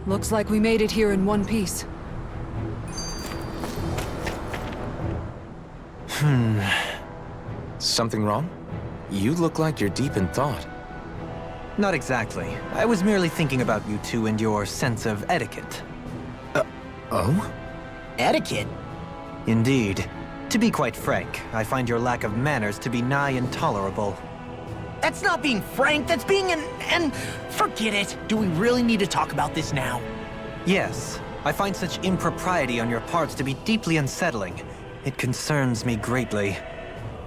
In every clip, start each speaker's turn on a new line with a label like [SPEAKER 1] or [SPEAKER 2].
[SPEAKER 1] Looks like we made it here in one piece.
[SPEAKER 2] Something wrong? You look like you're deep in thought.
[SPEAKER 3] Not exactly. I was merely thinking about you two and your sense of etiquette.
[SPEAKER 2] Oh?
[SPEAKER 4] Etiquette?
[SPEAKER 3] Indeed. To be quite frank, I find your lack of manners to be nigh intolerable.
[SPEAKER 4] That's not being frank, that's being an... Forget it. Do we really need to talk about this now?
[SPEAKER 3] Yes, I find such impropriety on your parts to be deeply unsettling. It concerns me greatly.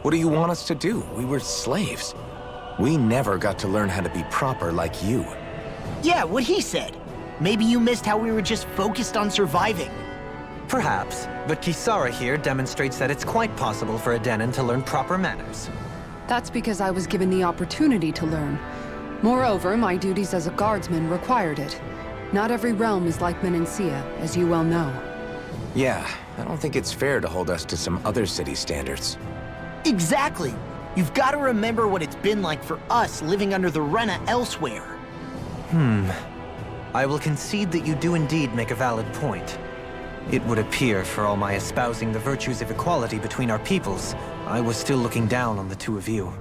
[SPEAKER 2] What do you want us to do? We were slaves. We never got to learn how to be proper like you.
[SPEAKER 4] Yeah, what he said. Maybe you missed how we were just focused on surviving.
[SPEAKER 3] Perhaps, but Kisara here demonstrates that it's quite possible for a Denon to learn proper manners.
[SPEAKER 1] That's because I was given the opportunity to learn. Moreover, my duties as a guardsman required it. Not every realm is like Menancia, as you well know.
[SPEAKER 2] Yeah, I don't think it's fair to hold us to some other city standards.
[SPEAKER 4] Exactly. You've got to remember what it's been like for us living under the Rena elsewhere.
[SPEAKER 3] I will concede that you do indeed make a valid point. It would appear, for all my espousing the virtues of equality between our peoples, I was still looking down on the two of you.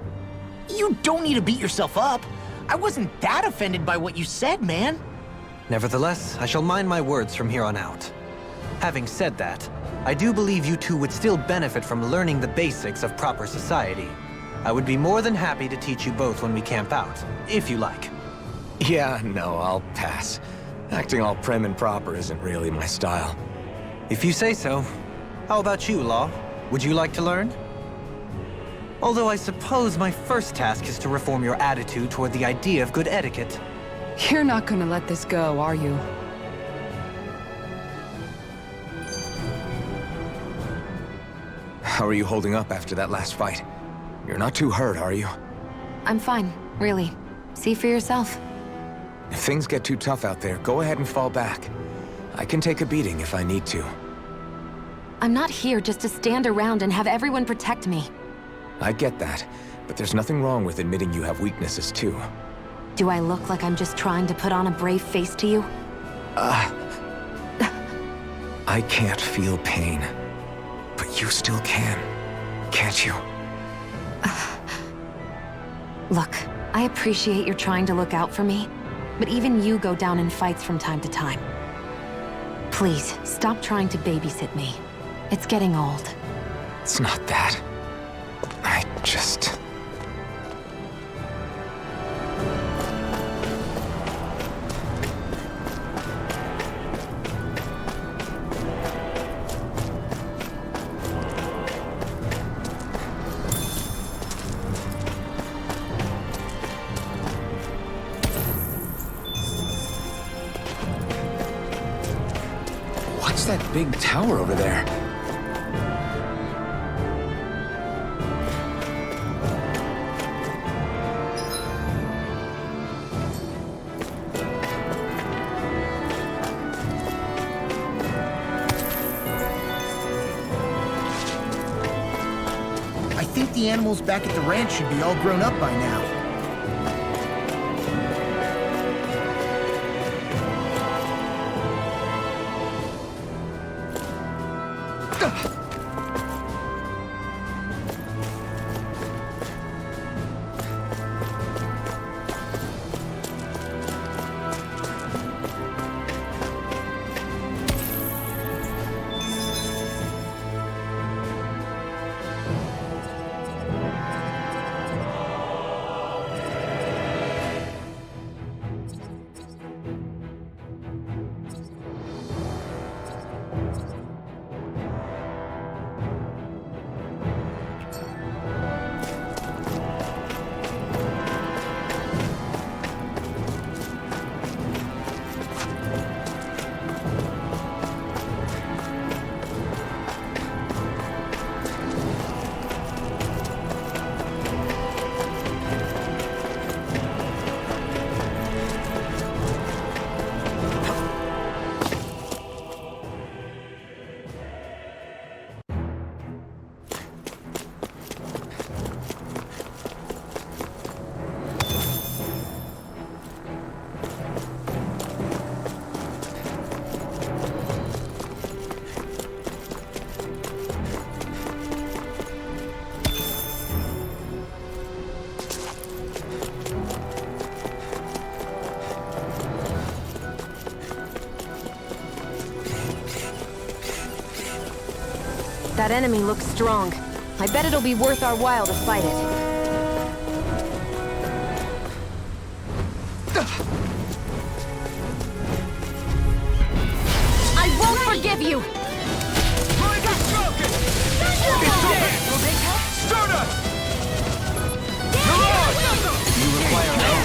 [SPEAKER 4] You don't need to beat yourself up. I wasn't that offended by what you said, man.
[SPEAKER 3] Nevertheless, I shall mind my words from here on out. Having said that, I do believe you two would still benefit from learning the basics of proper society. I would be more than happy to teach you both when we camp out, if you like.
[SPEAKER 2] Yeah, no, I'll pass. Acting all prim and proper isn't really my style.
[SPEAKER 3] If you say so. How about you, Law? Would you like to learn? Although I suppose my first task is to reform your attitude toward the idea of good etiquette.
[SPEAKER 1] You're not gonna let this go, are you?
[SPEAKER 2] How are you holding up after that last fight? You're not too hurt, are you?
[SPEAKER 5] I'm fine, really. See for yourself.
[SPEAKER 2] If things get too tough out there, go ahead and fall back. I can take a beating if I need to.
[SPEAKER 5] I'm not here just to stand around and have everyone protect me.
[SPEAKER 2] I get that, but there's nothing wrong with admitting you have weaknesses too.
[SPEAKER 5] Do I look like I'm just trying to put on a brave face to you?
[SPEAKER 2] I can't feel pain. But you still can, can't you?
[SPEAKER 5] Look, I appreciate you're trying to look out for me, but even you go down in fights from time to time. Please, stop trying to babysit me. It's getting old.
[SPEAKER 2] It's not that. I just... What's that big tower over there?
[SPEAKER 4] I think the animals back at the ranch should be all grown up by now.
[SPEAKER 5] That enemy looks strong. I bet it'll be worth our while to fight it. I won't forgive you!
[SPEAKER 2] Start us! You require help.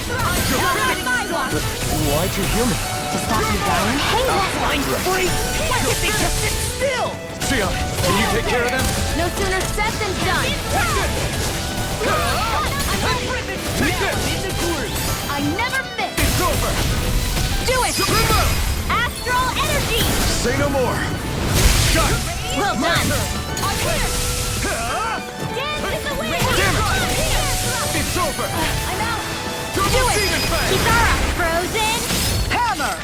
[SPEAKER 2] Why'd you heal me?
[SPEAKER 5] To stop you dying?
[SPEAKER 4] Hey, blind freak! Why can't they just sit still?
[SPEAKER 2] Shionne, can you take care of them?
[SPEAKER 5] No sooner said than done!
[SPEAKER 2] Take this!
[SPEAKER 5] I never miss!
[SPEAKER 2] It's over!
[SPEAKER 5] Do it! Astral energy!
[SPEAKER 2] Say no more! Shot!
[SPEAKER 5] Well done!
[SPEAKER 2] Damn it! It's over!
[SPEAKER 5] I'm out!
[SPEAKER 2] Double
[SPEAKER 5] Do it!
[SPEAKER 2] demon fang!
[SPEAKER 5] Kitara! Frozen!
[SPEAKER 4] Hammer!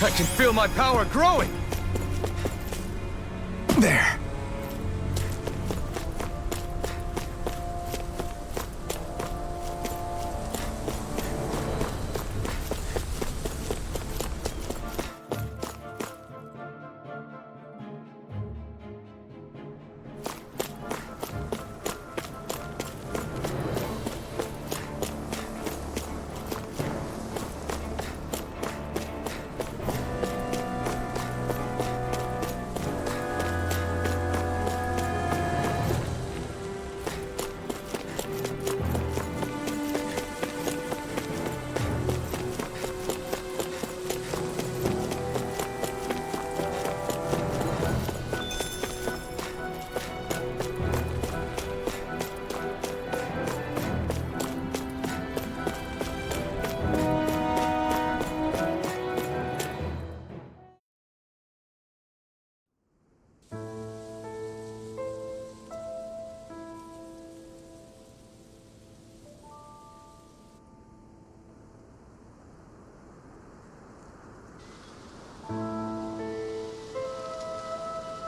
[SPEAKER 2] I can feel my power growing! There.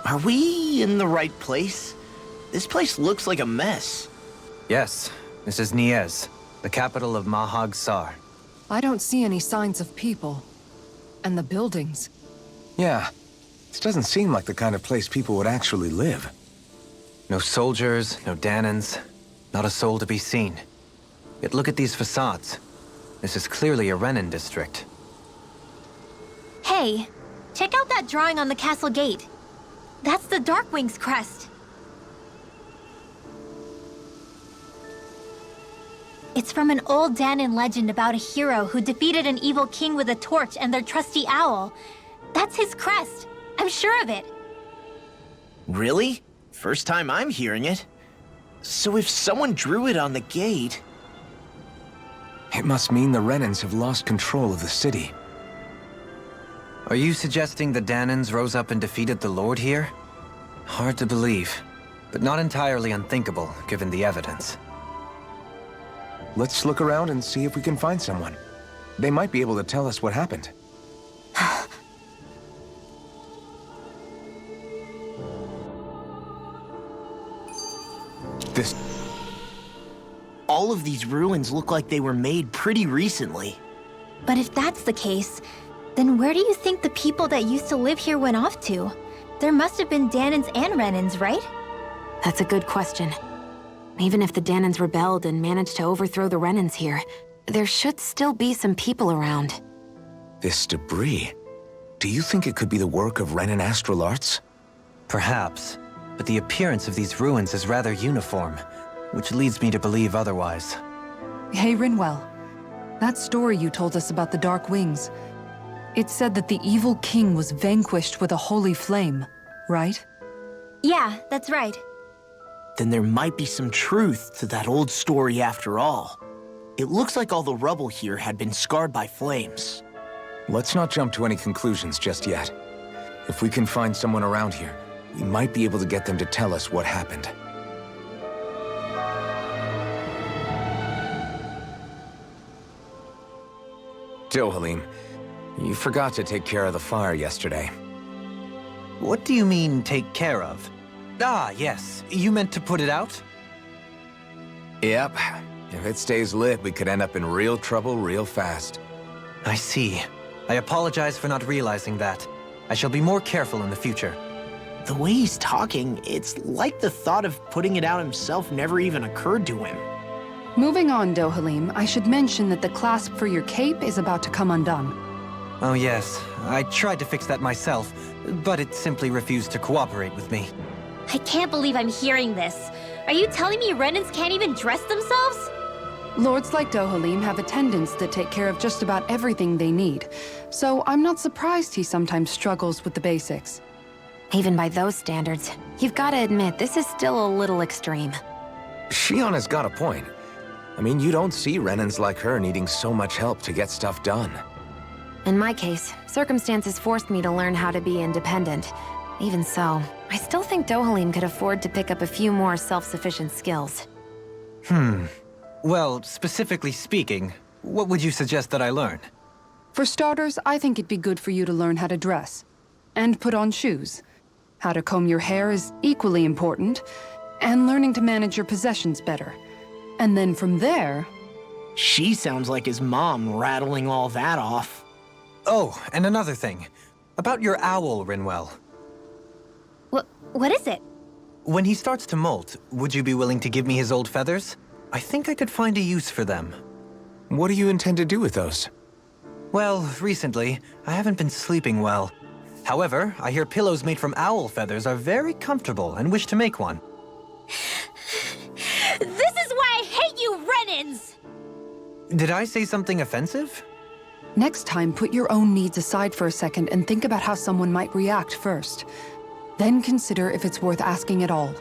[SPEAKER 4] Are we in the right place? This place looks like a mess.
[SPEAKER 3] Yes, this is Niez, the capital of Mahag Sar.
[SPEAKER 1] I don't see any signs of people. And the buildings.
[SPEAKER 2] Yeah. This doesn't seem like the kind of place people would actually live.
[SPEAKER 3] No soldiers, no Dahnans, not a soul to be seen. Yet look at these facades. This is clearly a Renan district.
[SPEAKER 5] Hey, check out that drawing on the castle gate. That's the Darkwing's crest. It's from an old Dahnan legend about a hero who defeated an evil king with a torch and their trusty owl. That's his crest. I'm sure of it.
[SPEAKER 4] Really? First time I'm hearing it. So if someone drew it on the gate...
[SPEAKER 2] It must mean the Renans have lost control of the city.
[SPEAKER 3] Are you suggesting the Dahnans rose up and defeated the Lord here? Hard to believe, but not entirely unthinkable, given the evidence.
[SPEAKER 2] Let's look around and see if we can find someone. They might be able to tell us what happened. This...
[SPEAKER 4] All of these ruins look like they were made pretty recently.
[SPEAKER 5] But if that's the case, then where do you think the people that used to live here went off to? There must have been Dahnans and Renans, right? That's a good question. Even if the Dahnans rebelled and managed to overthrow the Renans here, there should still be some people around.
[SPEAKER 2] This debris... Do you think it could be the work of Renan astral arts?
[SPEAKER 3] Perhaps, but the appearance of these ruins is rather uniform, which leads me to believe otherwise.
[SPEAKER 1] Hey, Rinwell. That story you told us about the Dark Wings, it said that the evil king was vanquished with a holy flame, right?
[SPEAKER 5] Yeah, that's right.
[SPEAKER 4] Then there might be some truth to that old story after all. It looks like all the rubble here had been scarred by flames.
[SPEAKER 2] Let's not jump to any conclusions just yet. If we can find someone around here, we might be able to get them to tell us what happened. Halim, you forgot to take care of the fire yesterday.
[SPEAKER 3] What do you mean, take care of? Ah, yes. You meant to put it out?
[SPEAKER 2] Yep. If it stays lit, we could end up in real trouble real fast.
[SPEAKER 3] I see. I apologize for not realizing that. I shall be more careful in the future.
[SPEAKER 4] The way he's talking, it's like the thought of putting it out himself never even occurred to him.
[SPEAKER 1] Moving on, Dohalim, I should mention that the clasp for your cape is about to come undone.
[SPEAKER 3] Oh yes, I tried to fix that myself, but it simply refused to cooperate with me.
[SPEAKER 5] I can't believe I'm hearing this. Are you telling me Renans can't even dress themselves?
[SPEAKER 1] Lords like Dohalim have attendants that take care of just about everything they need, so I'm not surprised he sometimes struggles with the basics.
[SPEAKER 5] Even by those standards, you've got to admit this is still a little extreme.
[SPEAKER 2] Shionne has got a point. I mean, you don't see Renans like her needing so much help to get stuff done.
[SPEAKER 5] In my case, circumstances forced me to learn how to be independent. Even so, I still think Dohalim could afford to pick up a few more self-sufficient skills.
[SPEAKER 3] Well, specifically speaking, what would you suggest that I learn?
[SPEAKER 1] For starters, I think it'd be good for you to learn how to dress. And put on shoes. How to comb your hair is equally important. And learning to manage your possessions better. And then from there...
[SPEAKER 4] She sounds like his mom rattling all that off.
[SPEAKER 3] Oh, and another thing. About your owl, Rinwell.
[SPEAKER 5] What is it?
[SPEAKER 3] When he starts to molt, would you be willing to give me his old feathers? I think I could find a use for them.
[SPEAKER 2] What do you intend to do with those?
[SPEAKER 3] Well, recently, I haven't been sleeping well. However, I hear pillows made from owl feathers are very comfortable and wish to make one.
[SPEAKER 5] This is why I hate you, Renans!
[SPEAKER 3] Did I say something offensive?
[SPEAKER 1] Next time, put your own needs aside for a second and think about how someone might react first. Then consider if it's worth asking at all.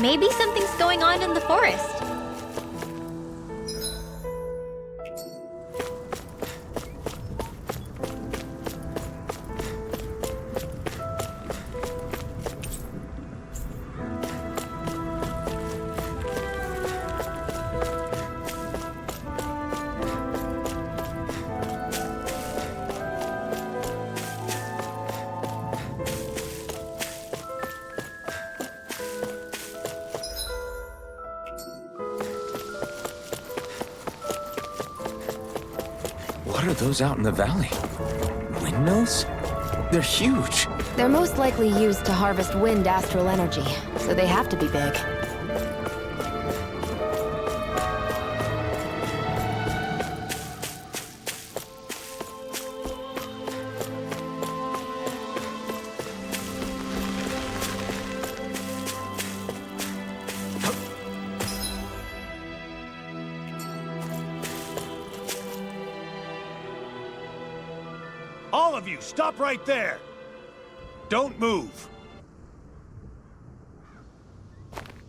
[SPEAKER 5] Maybe something's going on in the forest.
[SPEAKER 2] What are those out in the valley? Windmills? They're huge.
[SPEAKER 5] They're most likely used to harvest wind astral energy, so they have to be big.
[SPEAKER 6] All of you, stop right there! Don't move!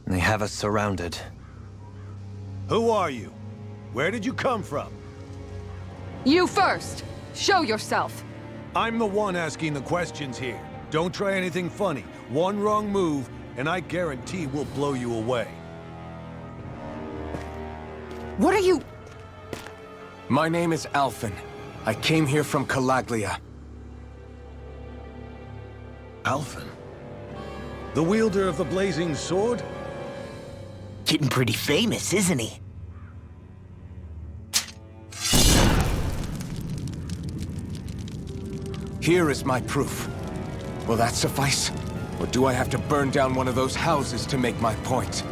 [SPEAKER 3] They have us surrounded.
[SPEAKER 6] Who are you? Where did you come from?
[SPEAKER 1] You first! Show yourself!
[SPEAKER 6] I'm the one asking the questions here. Don't try anything funny. One wrong move, and I guarantee we'll blow you away.
[SPEAKER 1] What are you...
[SPEAKER 2] My name is Alphen. I came here from Calaglia.
[SPEAKER 6] Alphen? The wielder of the blazing sword?
[SPEAKER 4] Getting pretty famous, isn't he?
[SPEAKER 2] Here is my proof. Will that suffice? Or do I have to burn down one of those houses to make my point?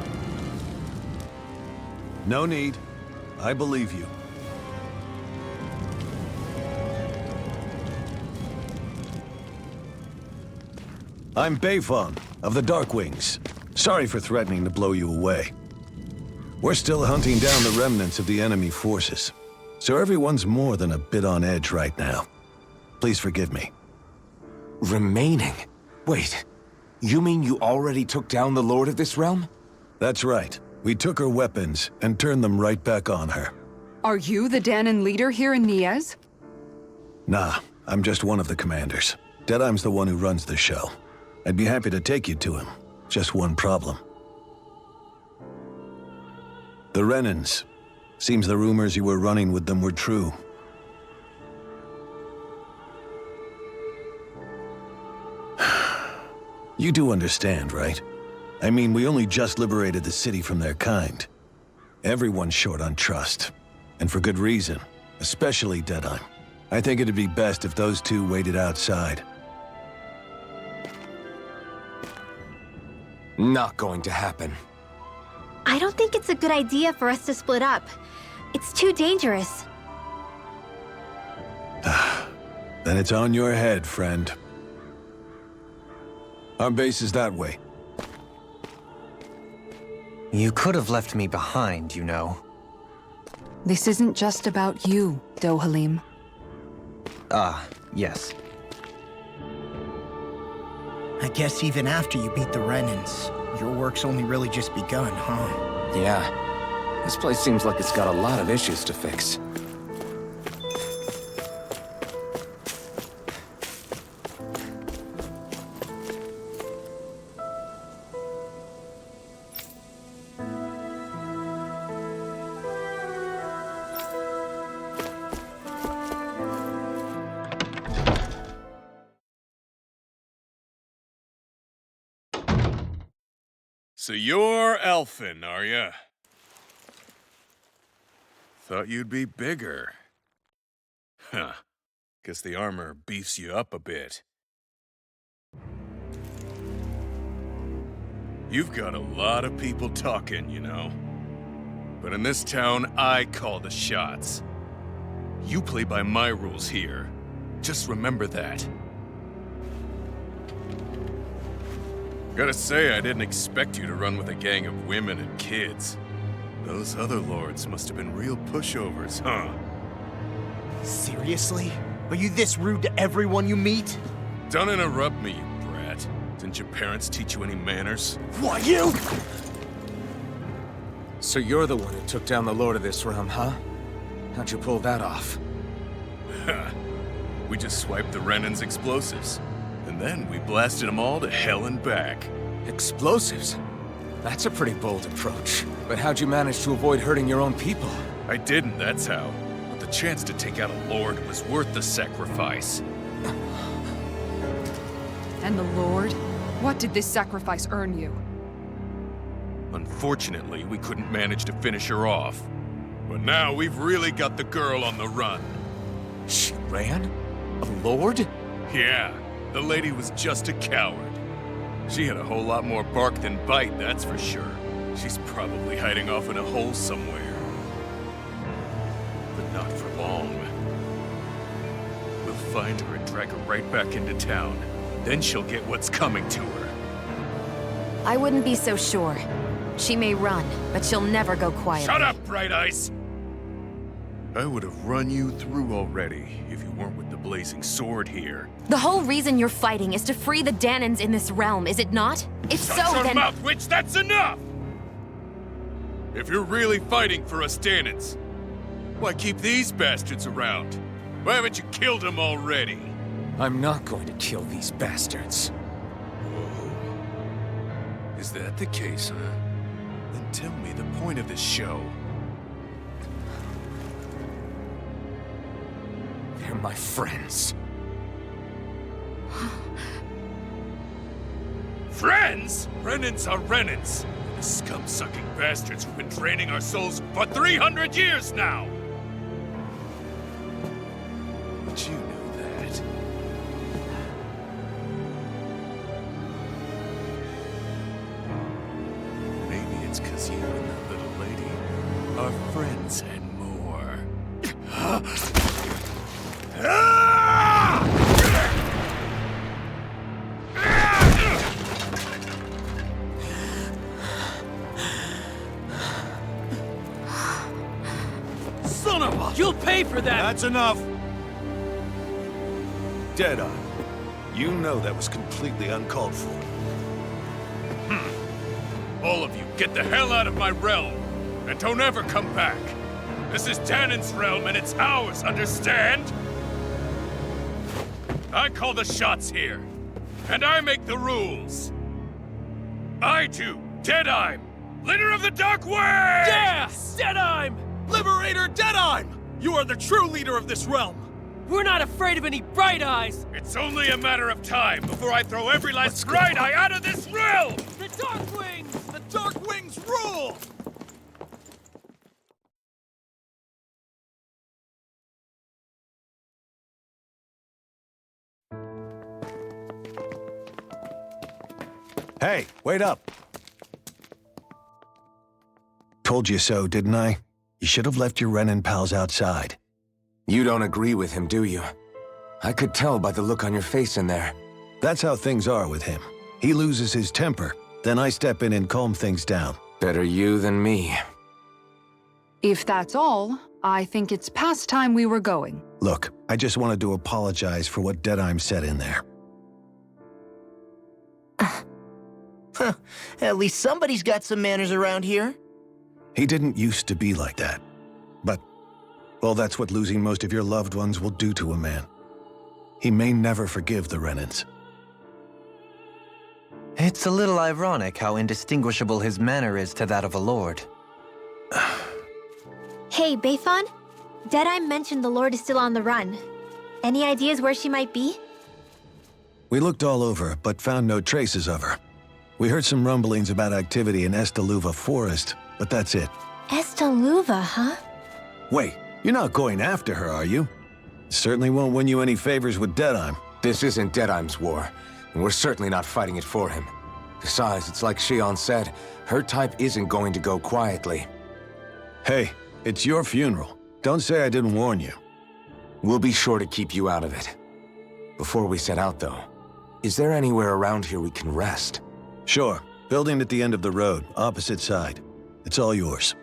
[SPEAKER 6] No need. I believe you. I'm Beifong, of the Darkwings. Sorry for threatening to blow you away. We're still hunting down the remnants of the enemy forces. So everyone's more than a bit on edge right now. Please forgive me.
[SPEAKER 2] Remaining? Wait, you mean you already took down the Lord of this realm?
[SPEAKER 6] That's right. We took her weapons and turned them right back on her.
[SPEAKER 1] Are you the Dahnan leader here in Niez?
[SPEAKER 6] Nah, I'm just one of the commanders. Deadheim's the one who runs the show. I'd be happy to take you to him. Just one problem. The Renans. Seems the rumors you were running with them were true. You do understand, right? I mean, we only just liberated the city from their kind. Everyone's short on trust. And for good reason. Especially Deadheim. I think it'd be best if those two waited outside.
[SPEAKER 2] Not going to happen.
[SPEAKER 5] I don't think it's a good idea for us to split up. It's too dangerous.
[SPEAKER 6] Then it's on your head, friend. Our base is that way.
[SPEAKER 3] You could have left me behind, you know.
[SPEAKER 1] This isn't just about you, Dohalim.
[SPEAKER 3] Ah, yes.
[SPEAKER 4] I guess even after you beat the Renans, your work's only really just begun, huh?
[SPEAKER 2] Yeah. This place seems like it's got a lot of issues to fix.
[SPEAKER 7] So you're Alphen, are ya? Thought you'd be bigger. Huh. Guess the armor beefs you up a bit. You've got a lot of people talking, you know. But in this town, I call the shots. You play by my rules here. Just remember that. Gotta say, I didn't expect you to run with a gang of women and kids. Those other lords must have been real pushovers, huh?
[SPEAKER 4] Seriously? Are you this rude to everyone you meet?
[SPEAKER 7] Don't interrupt me, you brat. Didn't your parents teach you any manners?
[SPEAKER 4] Why, you?
[SPEAKER 2] So you're the one who took down the Lord of this realm, huh? How'd you pull that off?
[SPEAKER 7] We just swiped the Renan's explosives. And then we blasted them all to hell and back.
[SPEAKER 2] Explosives? That's a pretty bold approach. But how'd you manage to avoid hurting your own people?
[SPEAKER 7] I didn't, that's how. But the chance to take out a lord was worth the sacrifice.
[SPEAKER 1] And the Lord? What did this sacrifice earn you?
[SPEAKER 7] Unfortunately, we couldn't manage to finish her off. But now we've really got the girl on the run.
[SPEAKER 2] She ran? A lord?
[SPEAKER 7] Yeah, the lady was just a coward. She had a whole lot more bark than bite, that's for sure. She's probably hiding off in a hole somewhere. But not for long. We'll find her and drag her right back into town. Then she'll get what's coming to her.
[SPEAKER 8] I wouldn't be so sure. She may run, but she'll never go quiet.
[SPEAKER 7] Shut up, Bright Eyes! I would have run you through already if you weren't with the blazing sword here.
[SPEAKER 8] The whole reason you're fighting is to free the Dahnans in this realm, is it not? If so,
[SPEAKER 7] Shut your
[SPEAKER 8] then—
[SPEAKER 7] mouth, witch! That's enough! If you're really fighting for us Dahnans, why keep these bastards around? Why haven't you killed them already?
[SPEAKER 2] I'm not going to kill these bastards.
[SPEAKER 7] Whoa. Is that the case, huh? Then tell me the point of this show.
[SPEAKER 2] They're my friends.
[SPEAKER 7] Friends? Renans are Renans. The scum-sucking bastards who've been draining our souls for 300 years now! But you know that. Maybe it's 'cause you and that little lady are friends and more. Son of a...
[SPEAKER 9] You'll pay for that!
[SPEAKER 6] That's enough! Deadeye, you know that was completely uncalled for.
[SPEAKER 7] All of you, get the hell out of my realm! And don't ever come back! This is Dahnan's realm and it's ours, understand? I call the shots here. And I make the rules. I do, Deadeye, leader of the Dark Way!
[SPEAKER 9] Yeah! Deadeye!
[SPEAKER 10] Liberator Deadeye! You are the true leader of this realm!
[SPEAKER 9] We're not afraid of any bright eyes!
[SPEAKER 7] It's only a matter of time before I throw every last bright eye out of this realm!
[SPEAKER 9] The Dark Wings!
[SPEAKER 10] The Dark Wings rule!
[SPEAKER 6] Hey, wait up! Told you so, didn't I? You should have left your Renan pals outside.
[SPEAKER 2] You don't agree with him, do you? I could tell by the look on your face in there.
[SPEAKER 6] That's how things are with him. He loses his temper, then I step in and calm things down.
[SPEAKER 2] Better you than me.
[SPEAKER 1] If that's all, I think it's past time we were going.
[SPEAKER 6] Look, I just wanted to apologize for what Deadeye said in there.
[SPEAKER 4] At least somebody's got some manners around here.
[SPEAKER 6] He didn't used to be like that. But, well, that's what losing most of your loved ones will do to a man. He may never forgive the Renans.
[SPEAKER 3] It's a little ironic how indistinguishable his manner is to that of a lord.
[SPEAKER 5] Hey, Baython? Deadeye mentioned the Lord is still on the run. Any ideas where she might be?
[SPEAKER 6] We looked all over, but found no traces of her. We heard some rumblings about activity in Estaluva Forest, but that's it.
[SPEAKER 5] Estaluva, huh?
[SPEAKER 6] Wait, you're not going after her, are you? Certainly won't win you any favors with Deadeye.
[SPEAKER 2] This isn't Deadeye's war, and we're certainly not fighting it for him. Besides, it's like Shionne said, her type isn't going to go quietly.
[SPEAKER 6] Hey, it's your funeral. Don't say I didn't warn you.
[SPEAKER 2] We'll be sure to keep you out of it. Before we set out, though, is there anywhere around here we can rest?
[SPEAKER 6] Sure. Building at the end of the road, opposite side. It's all yours.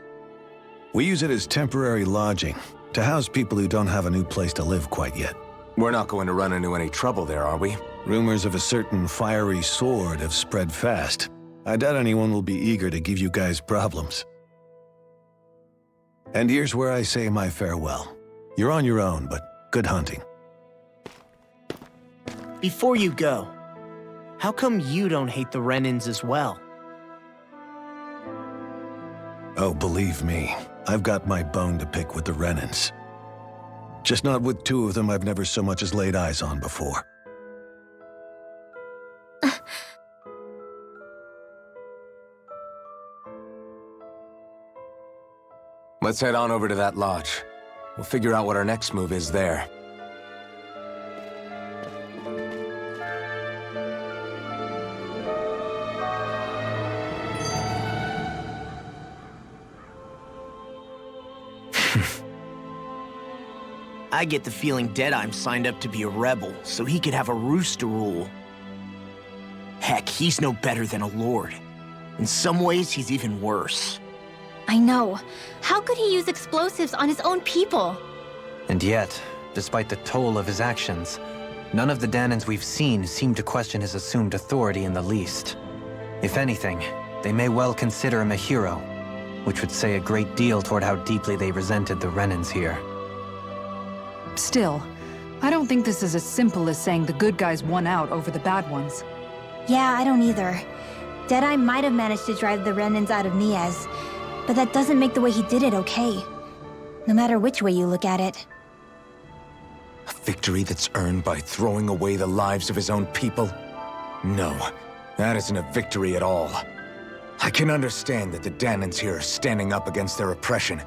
[SPEAKER 6] We use it as temporary lodging, to house people who don't have a new place to live quite yet.
[SPEAKER 2] We're not going to run into any trouble there, are we?
[SPEAKER 6] Rumors of a certain fiery sword have spread fast. I doubt anyone will be eager to give you guys problems. And here's where I say my farewell. You're on your own, but good hunting.
[SPEAKER 4] Before you go, how come you don't hate the Renans as well?
[SPEAKER 6] Oh, believe me, I've got my bone to pick with the Renans. Just not with two of them I've never so much as laid eyes on before.
[SPEAKER 2] Let's head on over to that lodge. We'll figure out what our next move is there.
[SPEAKER 4] I get the feeling Deadeye signed up to be a rebel so he could have a roost to rule. Heck, he's no better than a lord. In some ways, he's even worse.
[SPEAKER 5] I know. How could he use explosives on his own people?
[SPEAKER 3] And yet, despite the toll of his actions, none of the Dahnans we've seen seem to question his assumed authority in the least. If anything, they may well consider him a hero, which would say a great deal toward how deeply they resented the Renans here.
[SPEAKER 1] Still, I don't think this is as simple as saying the good guys won out over the bad ones.
[SPEAKER 5] Yeah, I don't either. Deadeye might have managed to drive the Renans out of Niaz, but that doesn't make the way he did it okay. No matter which way you look at it.
[SPEAKER 2] A victory that's earned by throwing away the lives of his own people? No, that isn't a victory at all. I can understand that the Dahnans here are standing up against their oppression,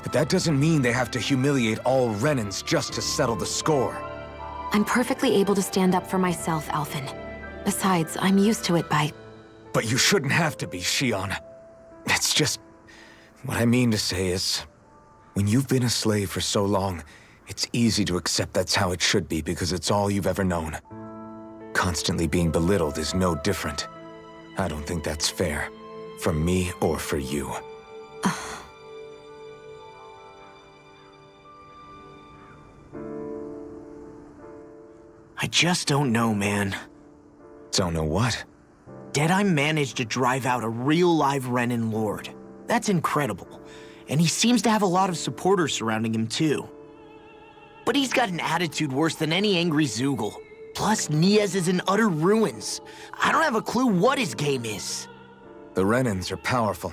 [SPEAKER 2] but that doesn't mean they have to humiliate all Renans just to settle the score.
[SPEAKER 8] I'm perfectly able to stand up for myself, Alphen. Besides, I'm used to it by...
[SPEAKER 2] But you shouldn't have to be, Shionne. It's just... What I mean to say is, when you've been a slave for so long, it's easy to accept that's how it should be because it's all you've ever known. Constantly being belittled is no different. I don't think that's fair. For me or for you.
[SPEAKER 4] just don't know, man.
[SPEAKER 2] Don't know what?
[SPEAKER 4] Deadeye managed to drive out a real live Renan Lord. That's incredible. And he seems to have a lot of supporters surrounding him too. But he's got an attitude worse than any angry Zoogle. Plus, Niaz is in utter ruins. I don't have a clue what his game is.
[SPEAKER 2] The Renans are powerful.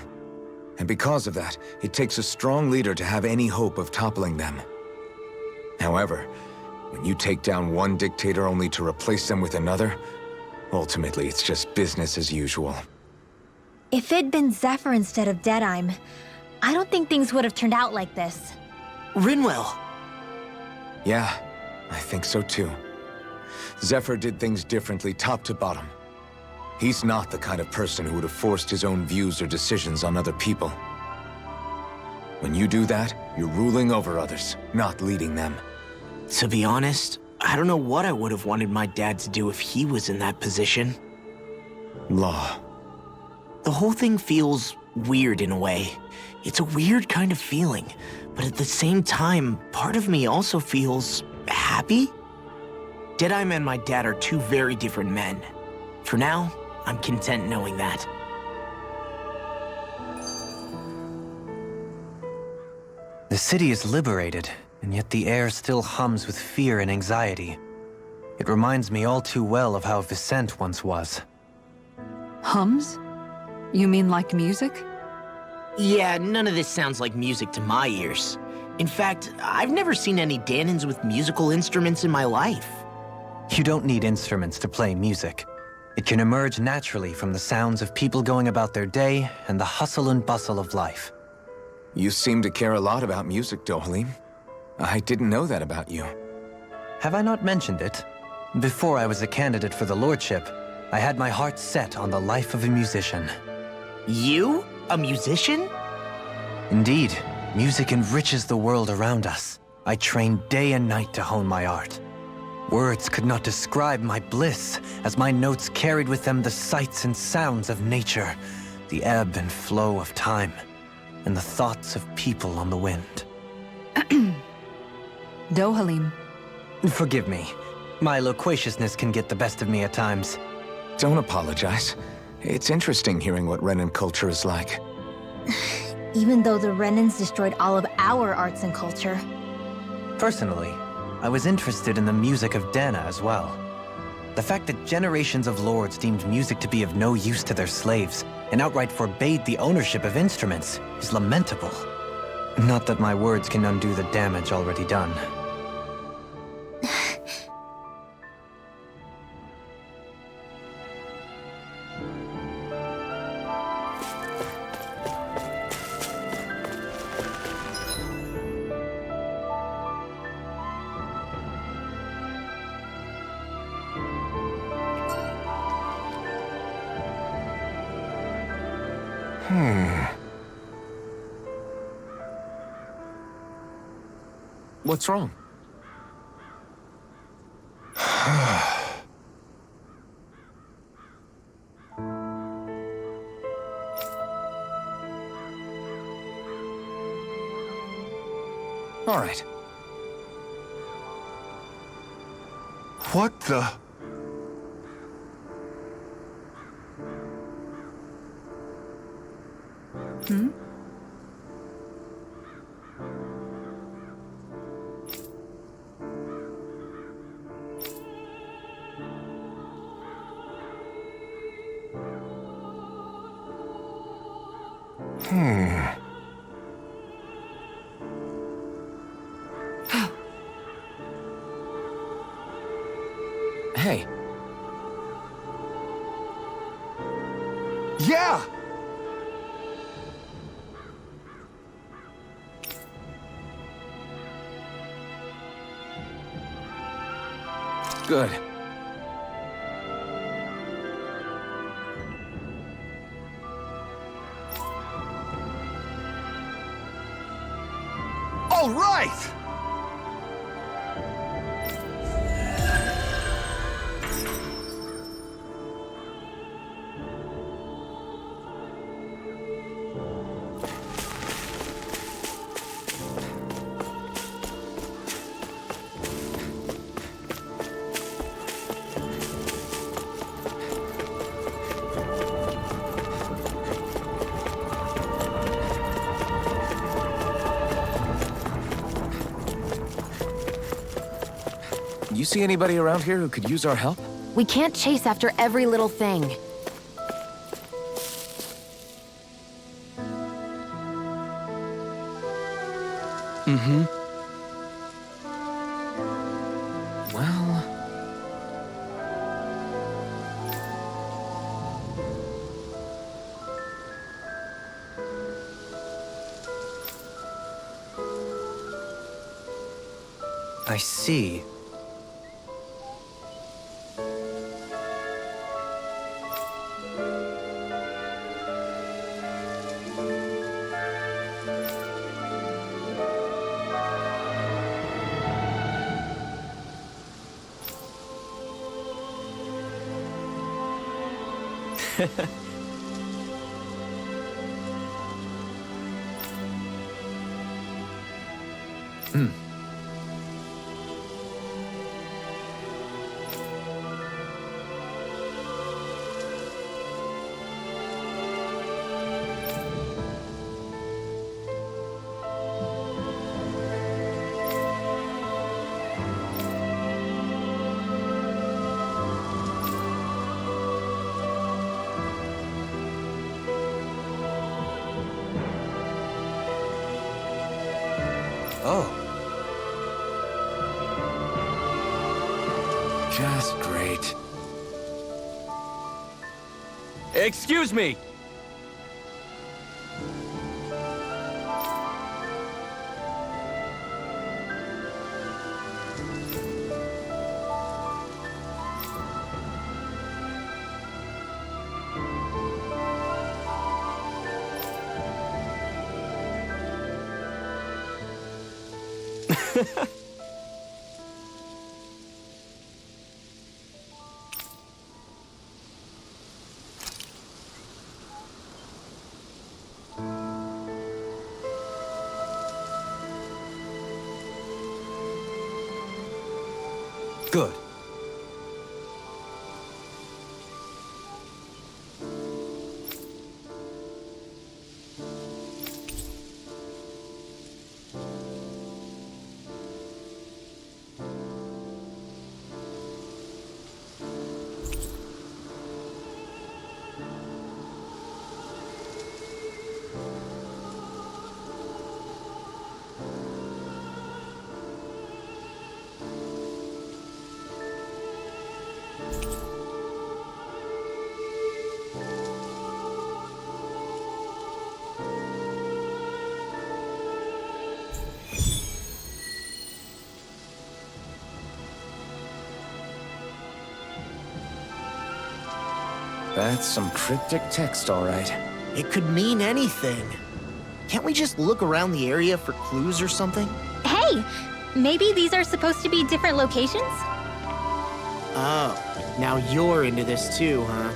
[SPEAKER 2] And because of that, it takes a strong leader to have any hope of toppling them. However, when you take down one dictator only to replace them with another, ultimately it's just business as usual.
[SPEAKER 5] If it'd been Zephyr instead of Deadeye, I don't think things would have turned out like this.
[SPEAKER 4] Rinwell.
[SPEAKER 2] Yeah, I think so too. Zephyr did things differently top to bottom. He's not the kind of person who would have forced his own views or decisions on other people. When you do that, you're ruling over others, not leading them.
[SPEAKER 4] To be honest, I don't know what I would have wanted my dad to do if he was in that position.
[SPEAKER 2] Law.
[SPEAKER 4] The whole thing feels weird in a way. It's a weird kind of feeling, but at the same time, part of me also feels happy. Deadeye and my dad are two very different men. For now, I'm content knowing that.
[SPEAKER 3] The city is liberated, and yet the air still hums with fear and anxiety. It reminds me all too well of how Vicente once was.
[SPEAKER 1] Hums? You mean like music?
[SPEAKER 4] Yeah, none of this sounds like music to my ears. In fact, I've never seen any Dahnans with musical instruments in my life.
[SPEAKER 3] You don't need instruments to play music. It can emerge naturally from the sounds of people going about their day and the hustle and bustle of life.
[SPEAKER 2] You seem to care a lot about music, Dohalim. I didn't know that about you.
[SPEAKER 3] Have I not mentioned it? Before I was a candidate for the lordship, I had my heart set on the life of a musician.
[SPEAKER 4] You? A musician?
[SPEAKER 3] Indeed, music enriches the world around us. I trained day and night to hone my art. Words could not describe my bliss, as my notes carried with them the sights and sounds of nature, the ebb and flow of time, and the thoughts of people on the wind.
[SPEAKER 1] Dohalim.
[SPEAKER 3] Forgive me. My loquaciousness can get the best of me at times.
[SPEAKER 2] Don't apologize. It's interesting hearing what Renan culture is like.
[SPEAKER 5] Even though the Renans destroyed all of our arts and culture.
[SPEAKER 3] Personally, I was interested in the music of Dahna as well. The fact that generations of lords deemed music to be of no use to their slaves and outright forbade the ownership of instruments is lamentable. Not that my words can undo the damage already done.
[SPEAKER 2] What's wrong? All right.
[SPEAKER 10] What the?
[SPEAKER 1] Hmm?
[SPEAKER 2] Hey.
[SPEAKER 10] Yeah!
[SPEAKER 2] Good.
[SPEAKER 10] All right!
[SPEAKER 2] You see anybody around here who could use our help?
[SPEAKER 8] We can't chase after every little thing.
[SPEAKER 2] Mm-hmm. Well...
[SPEAKER 3] I see. Oh.
[SPEAKER 2] Just great.
[SPEAKER 9] Excuse me!
[SPEAKER 3] Good.
[SPEAKER 2] That's some cryptic text, all right.
[SPEAKER 4] It could mean anything. Can't we just look around the area for clues or something?
[SPEAKER 5] Hey! Maybe these are supposed to be different locations?
[SPEAKER 4] Oh, now you're into this too, huh?